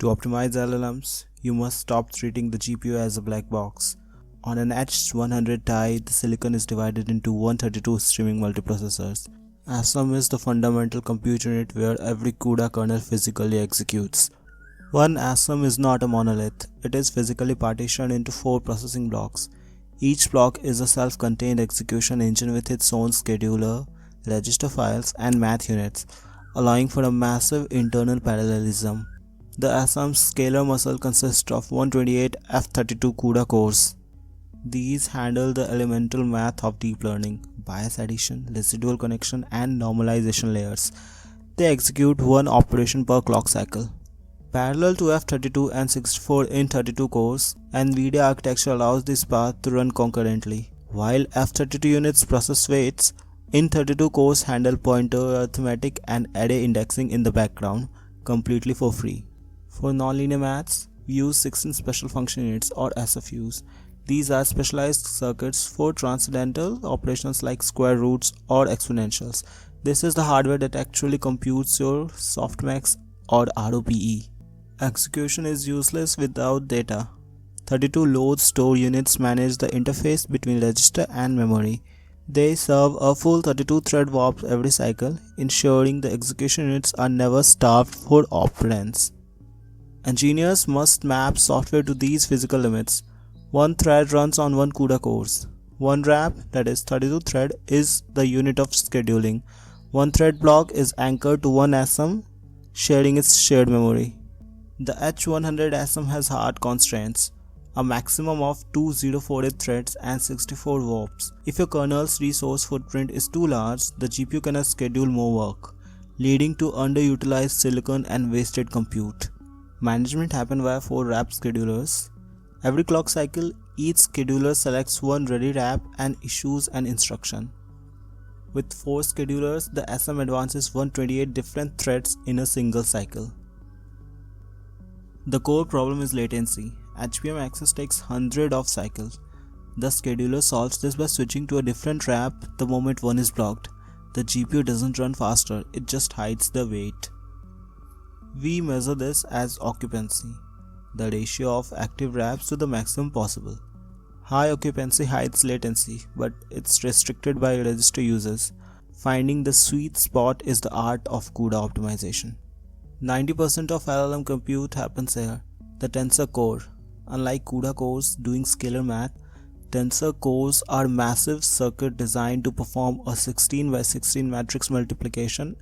To optimize LLMs, you must stop treating the GPU as a black box. On an H100 die, the silicon is divided into 132 streaming multiprocessors. ASM is the fundamental compute unit where every CUDA kernel physically executes. One ASM is not a monolith, it is physically partitioned into 4 processing blocks. Each block is a self-contained execution engine with its own scheduler, register files, and math units, allowing for a massive internal parallelism. The ASM's scalar muscle consists of 128 F32 CUDA cores. These handle the elemental math of deep learning, bias addition, residual connection, and normalization layers. They execute one operation per clock cycle. Parallel to F32 and 64 in 32 cores, NVIDIA architecture allows this path to run concurrently. While F32 units process weights, in 32 cores handle pointer arithmetic and array indexing in the background, completely for free. For nonlinear maths, we use 16 special function units or SFUs. These are specialized circuits for transcendental operations like square roots or exponentials. This is the hardware that actually computes your softmax or ROPE. Execution is useless without data. 32 load store units manage the interface between register and memory. They serve a full 32 thread warp every cycle, ensuring the execution units are never starved for operands. Engineers must map software to these physical limits. One thread runs on one CUDA cores. One wrap, that is 32 thread, is the unit of scheduling. One thread block is anchored to one ASM, sharing its shared memory. The H100 ASM has hard constraints, a maximum of 2048 threads and 64 warps. If your kernel's resource footprint is too large, the GPU cannot schedule more work, leading to underutilized silicon and wasted compute. Management happens via 4 wrap schedulers. Every clock cycle, each scheduler selects one ready wrap and issues an instruction. With 4 schedulers, the ASM advances 128 different threads in a single cycle. The core problem is latency. HBM access takes hundreds of cycles. The scheduler solves this by switching to a different wrap the moment one is blocked. The GPU doesn't run faster, it just hides the wait. We measure this as occupancy, the ratio of active wraps to the maximum possible. High occupancy hides latency, but it's restricted by register users. Finding the sweet spot is the art of CUDA optimization. 90% of LLM compute happens here. The Tensor Core. Unlike CUDA cores doing scalar math, Tensor cores are massive circuits designed to perform a 16 by 16 matrix multiplication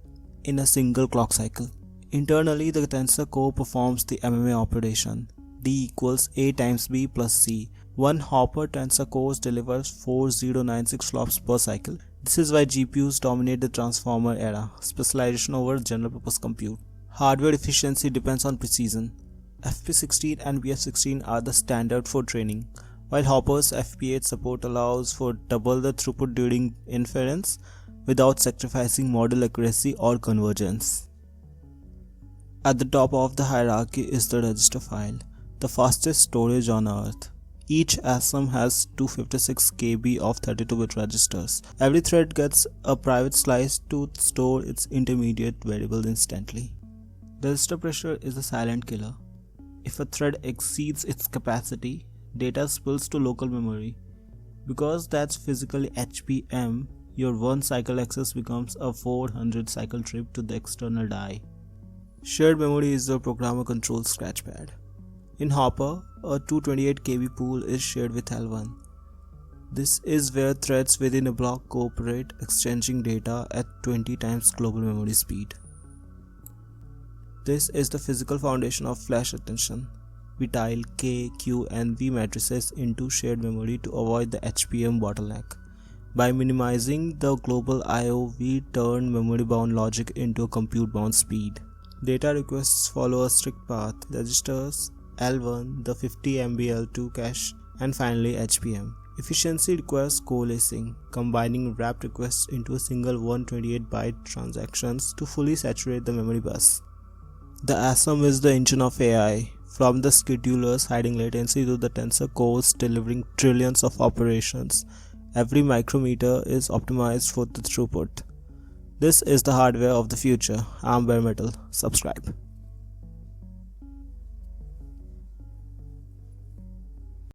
in a single clock cycle. Internally, the Tensor Core performs the MMA operation. D equals A times B plus C. One Hopper Tensor Core delivers 4096 flops per cycle. This is why GPUs dominate the transformer era, specialization over general purpose compute. Hardware efficiency depends on precision. FP16 and BF16 are the standard for training, while Hopper's FP8 support allows for double the throughput during inference without sacrificing model accuracy or convergence. At the top of the hierarchy is the register file, the fastest storage on earth. Each ASM has 256 KB of 32-bit registers. Every thread gets a private slice to store its intermediate variable instantly. Register pressure is a silent killer. If a thread exceeds its capacity, data spills to local memory. Because that's physically HBM, your one cycle access becomes a 400 cycle trip to the external die. Shared memory is the programmer control scratchpad. In Hopper, a 228 KB pool is shared with L1. This is where threads within a block cooperate, exchanging data at 20 times global memory speed. This is the physical foundation of flash attention. We tile K, Q, and V matrices into shared memory to avoid the HBM bottleneck. By minimizing the global I/O, we turn memory-bound logic into a compute-bound speed. Data requests follow a strict path: registers, L1, the 50 MB L2 cache, and finally HBM. Efficiency requires coalescing, combining wrapped requests into a single 128-byte transactions to fully saturate the memory bus. The ASM is the engine of AI, from the schedulers hiding latency to the tensor cores delivering trillions of operations. Every micrometer is optimized for the throughput. This is the hardware of the future. I'm BareMetal. Subscribe.